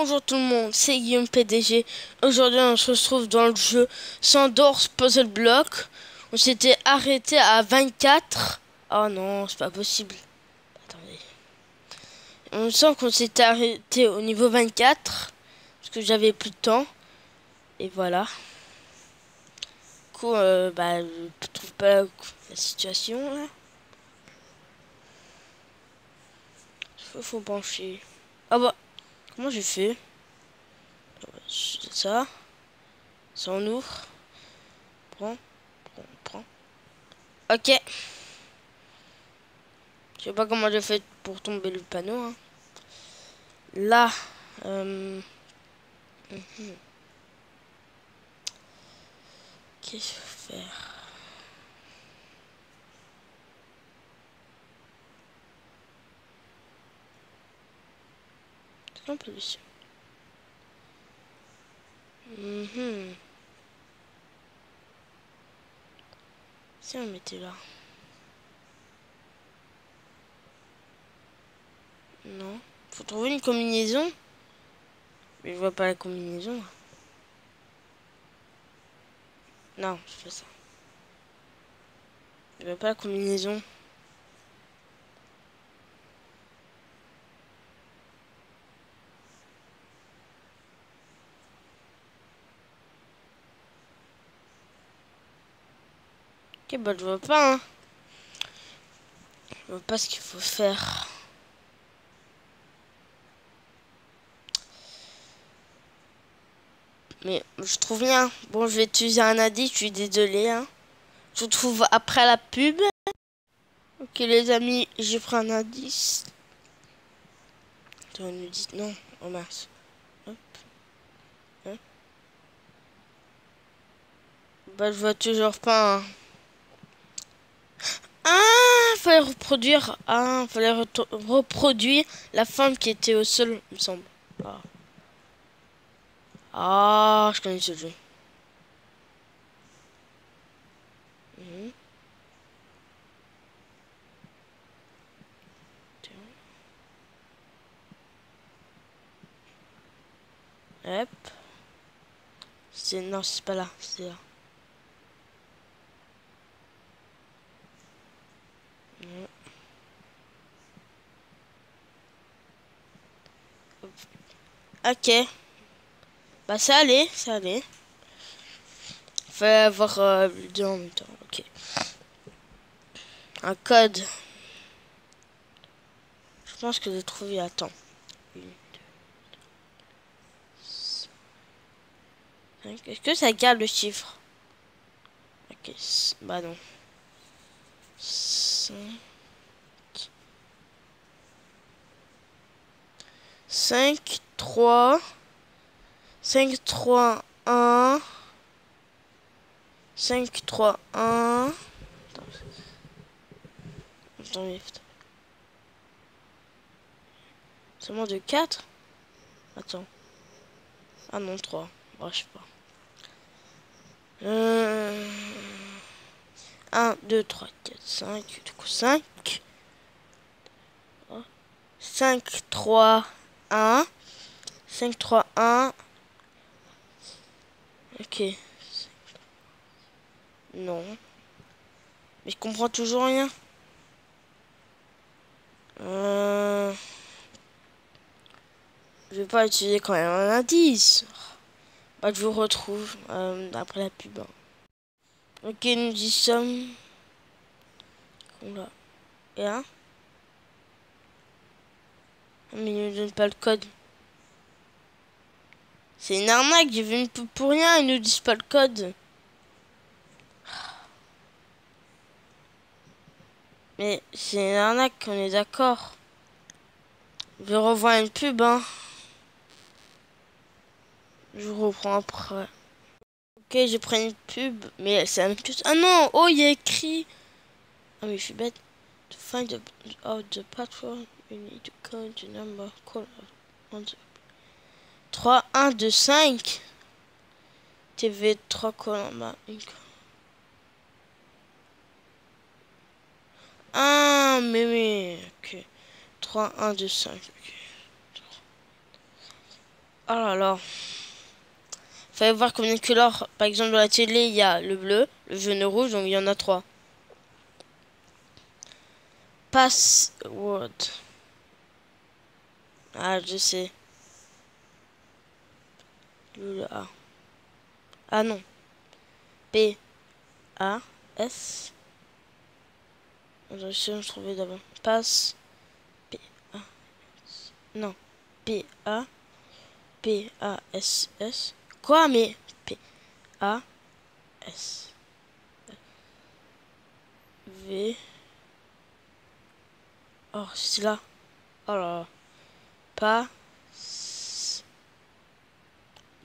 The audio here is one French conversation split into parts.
Bonjour tout le monde, c'est Guillaume PDG. Aujourd'hui, on se retrouve dans le jeu Sandor's Puzzle Block. On s'était arrêté à 24. Oh non, c'est pas possible. Attendez. On me semble qu'on s'était arrêté au niveau 24. Parce que j'avais plus de temps. Et voilà. Du coup, je trouve pas la situation là. Faut pencher. Ah bah, comment j'ai fait? C'est ça. Ça en ouvre. Prends. Ok. Je sais pas comment j'ai fait pour tomber le panneau. Hein. Là. euh, mhm. Qu'est-ce que je vais faire? C'est un peu dessus. Si on mettait là. Non. Faut trouver une combinaison. Mais je vois pas la combinaison. Non, je fais ça. Je vois pas la combinaison. Ok, bah je vois pas. Hein. Je vois pas ce qu'il faut faire. Mais je trouve rien. Bon, je vais utiliser un indice. Je suis désolé. Hein. Je vous trouve après la pub. Ok les amis, j'ai pris un indice. On nous dit non. Oh mince. Hop. Hop. Bah je vois toujours pas. Hein. Ah, fallait reproduire. Ah, fallait reproduire la femme qui était au sol, il me semble. Ah, ah je connais ce jeu. Mhm. Hop. C'est non, c'est pas là, c'est là. Mhm. Ok. Bah ça allait, ça allait. Fallait avoir les deux en même temps. Ok. Un code. Je pense que j'ai trouvé. Attends. Une, deux, cinq. Est-ce que ça garde le chiffre? Ok. Bah non. 5, 5, 3, 5, 3, 1, 5, 3, 1. Attends, seulement de 4. Attends. Ah non, 3. Bon, je sais pas. 1, 2, 3, 4, 5. Du coup, 5. 5, 3, 1. 5, 3, 1. Ok. Non. Mais je comprends toujours rien. Je vais pas utiliser quand même un indice. Bah, je vous retrouve après la pub. Hein. Ok, nous y sommes. Oula. Et là. Mais il ne donne pas le code. C'est une arnaque, j'ai vu une pub pour rien, ils ne disent pas le code. Mais c'est une arnaque, on est d'accord. Je revois une pub, hein. Je reprends après. Ok, j'ai pris une pub, mais c'est la même chose. Ah non, oh, il y a écrit. Ah, mais je suis bête. To find out the patrol, you need to count the number. Call on the 3, 1, 2, 5. TV 3 colonnes. Ah, mais. Ok. 3, 1, 2, 5. Ok. Oh là là. Fallait voir combien de couleurs. Par exemple, dans la télé, il y a le bleu, le jaune et le rouge, donc il y en a 3. Password. Ah, je sais. Le A. Ah non. P, A, S. Je vais trouver d'abord. Passe. P, A. Non. P, A. P, A, S, S. Quoi, mais P, A, S. V. Oh, c'est là. Oh là là. Pas.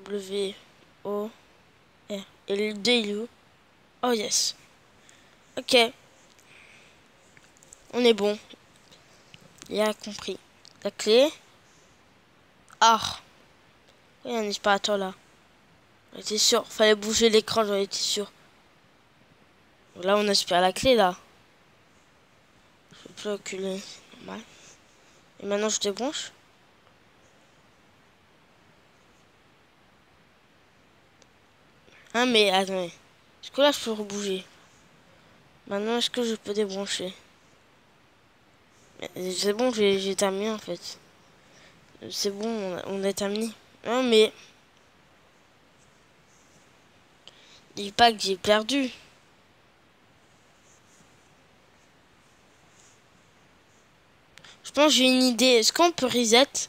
W. O. R. Et le D, il est où? Oh, yes. Ok. On est bon. Il a compris. La clé. Ah. Il y a un aspirateur là. J'étais sûr. Fallait bouger l'écran, j'en étais sûr. Là, on aspire la clé là. Je peux plus reculer. Normal. Et maintenant, je débranche. Ah, mais attendez. Est-ce que là, je peux rebouger? Maintenant, est-ce que je peux débrancher? C'est bon, j'ai terminé en fait. C'est bon, on a terminé. Non, mais. Dis pas que j'ai perdu. Je pense que j'ai une idée. Est-ce qu'on peut reset?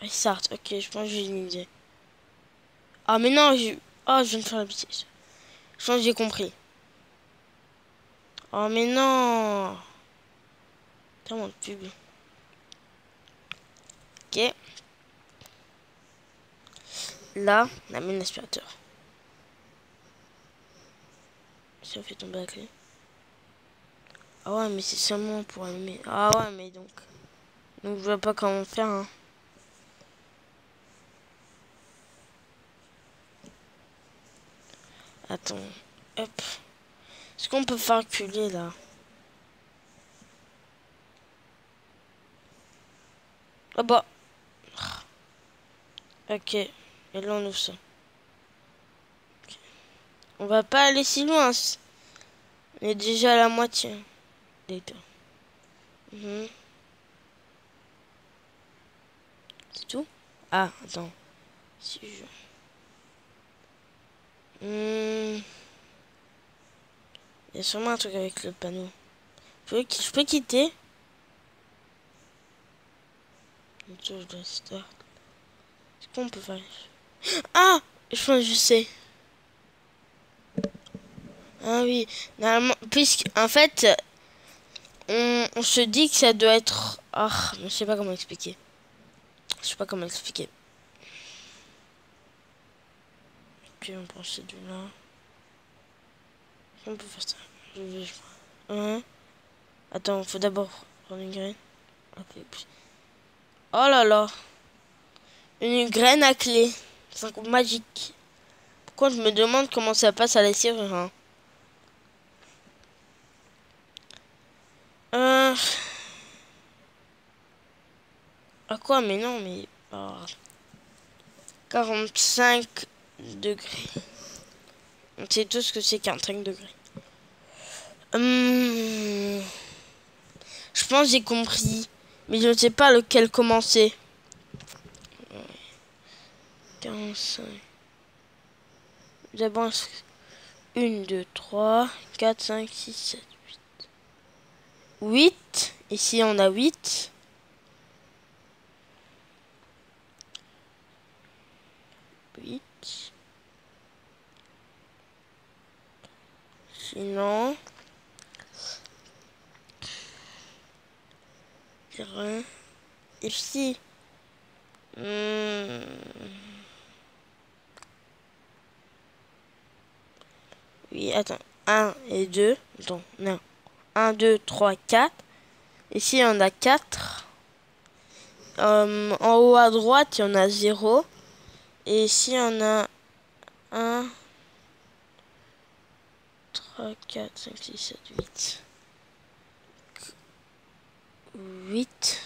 Restart, ok, je pense que j'ai une idée. Ah, mais non, oh, je viens de faire la bêtise. Je pense que j'ai compris. Oh, mais non. Tellement de pub. Ok. Là, on a mis l'aspirateur. Si on fait tomber la clé. Ah ouais, mais c'est seulement pour allumer. Ah ouais, mais donc. Donc je vois pas comment faire. Hein. Attends. Hop. Est-ce qu'on peut faire reculer là? Ah bah. Ok. Et là on ouvre ça. Okay. On va pas aller si loin. On est déjà à la moitié. D'accord. C'est tout? Ah, attends. Si je... Il y a sûrement un truc avec le panneau. Je peux quitter? Je dois start. Est-ce qu'on peut faire? Ah! Je pense que je sais. Ah oui. Normalement, puisque, en fait, on se dit que ça doit être... Ah, je sais pas comment expliquer. Je sais pas comment expliquer. Puis on prend celui-là. On peut faire ça. Je vais... Attends, faut d'abord prendre une graine. Okay. Oh là là. Une graine à clé. C'est un coup magique. Pourquoi je me demande comment ça passe à la serrure, hein. À quoi? Mais non, mais... Oh. 45 degrés. On sait tous ce que c'est 45 degrés. Je pense que j'ai compris. Mais je ne sais pas lequel commencer. 45. D'abord, 1, 2, 3, 4, 5, 6, 7, 8. 8. Ici, on a 8. 8. Sinon... Ici... Oui, attends. 1 et 2. Attends, non. 1, 2, 3, 4. Ici, on a 4. En haut à droite, il y en a 0. Et ici, on a 1, 3, 4, 5, 6, 7, 8. 8,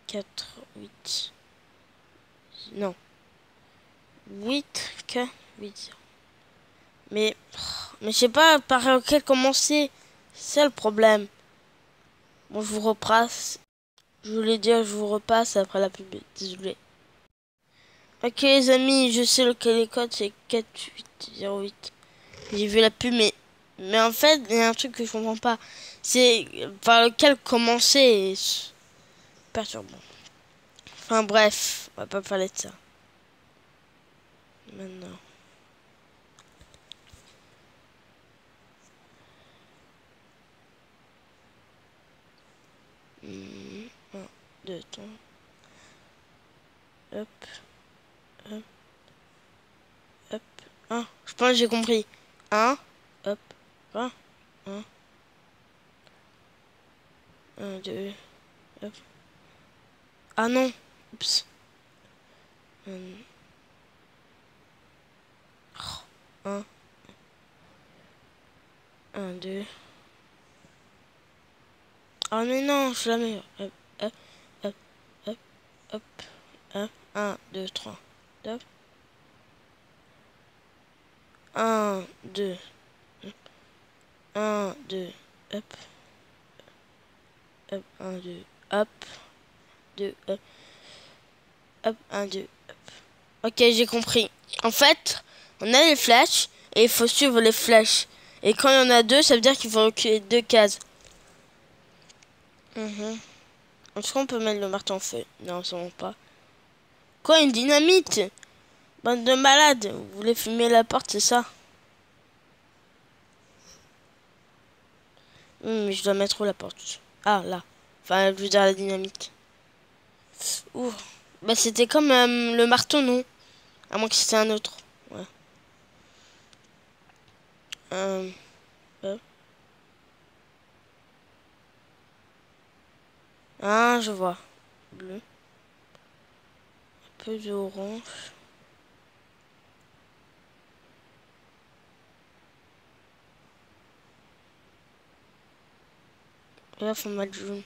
4, 8, Non. 8, K, 8. Mais je sais pas par lequel commencer. C'est ça le problème. Bon, je vous repasse. Je voulais dire, je vous repasse après la pub. Désolé. Ok, les amis, je sais lequel est code, c'est 4808. J'ai vu la pub, mais en fait, il y a un truc que je comprends pas. C'est par lequel commencer et perturbant. Enfin bref, on va pas parler de ça. Maintenant. Un, deux, trois. Hop. Hop. Hop. Ah, je pense que j'ai compris. Un. Hop. Un. Un. Un, deux. Hop. Ah non. Oups. Un. Un, deux. Ah mais non, je suis la meilleure. Hop. Hop. Hop. Hop. Hop. Hop. Un, deux, trois. Hop. Un, deux. Un, deux. Hop. Hop. Un, deux. Hop. Deux. Hop. Hop. Un, deux. Hop. Ok, j'ai compris. En fait, on a les flèches et il faut suivre les flèches. Et quand il y en a deux, ça veut dire qu'il faut reculer 2 cases. Est-ce qu'on peut mettre le marteau en feu? Non, ça va pas. Quoi, une dynamite? Bande de malades. Vous voulez fumer la porte, c'est ça? Mais je dois mettre où la porte? Ah, là. Enfin, je veux dire la dynamite. Ouh. Bah, c'était comme le marteau, non? À moins que c'était un autre. Ouais. Ah, je vois. Bleu. Un peu d'orange. Et là, faut mettre jaune.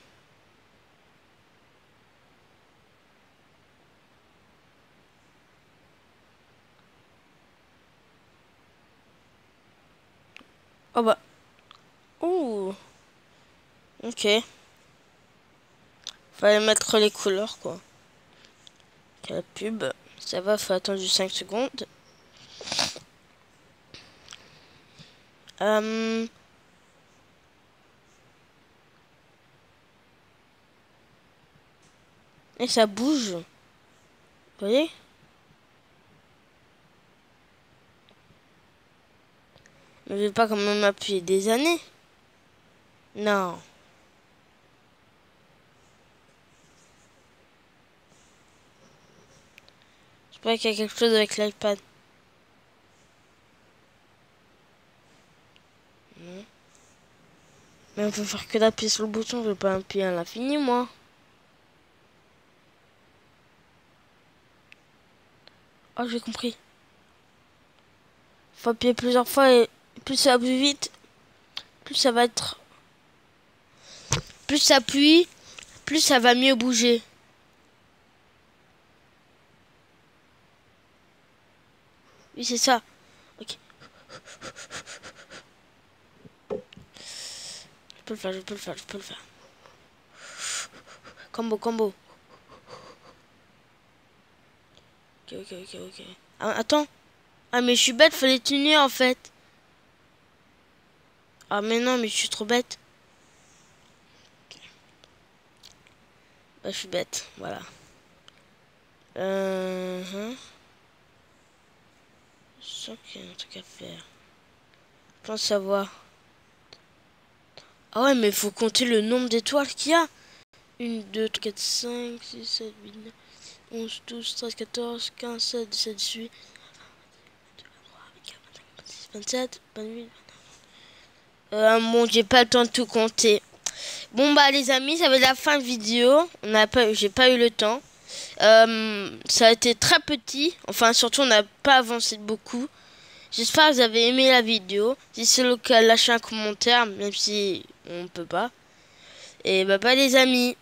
Oh bah. Ouh. Ok. Fallait mettre les couleurs, quoi. Ok, la pub. Ça va, faut attendre 5 secondes. Et ça bouge. Vous voyez? Mais je vais pas quand même appuyer des années. Non. Je crois qu'il y a quelque chose avec l'iPad. Non. Mais on peut faire que d'appuyer sur le bouton, je vais pas appuyer à l'infini, moi. Oh, j'ai compris. Faut appuyer plusieurs fois et plus ça va plus vite, plus ça va être... Plus ça appuie, plus ça va mieux bouger. Oui, c'est ça. Ok. Je peux le faire, je peux le faire, je peux le faire. Combo, combo. Ok, ok, ok, ok. Ah, attends. Ah, mais je suis bête, fallait tenir en fait. Ah, mais non, mais je suis trop bête. Okay. Bah, je suis bête, voilà. Je sens qu'il y a un truc à faire. Je pense savoir. Ah ouais, mais il faut compter le nombre d'étoiles qu'il y a. 1, 2, 3, 4, 5, 6, 7, 8, 9, 11, 12, 13, 14, 15, 16, 17, 18, 27, 28. Bon, j'ai pas le temps de tout compter. Bon bah les amis, ça va être la fin de vidéo. J'ai pas eu le temps. Ça a été très petit. Enfin surtout on n'a pas avancé beaucoup. J'espère que vous avez aimé la vidéo. Si c'est le cas, lâchez un commentaire, même si on peut pas. Et bah les amis.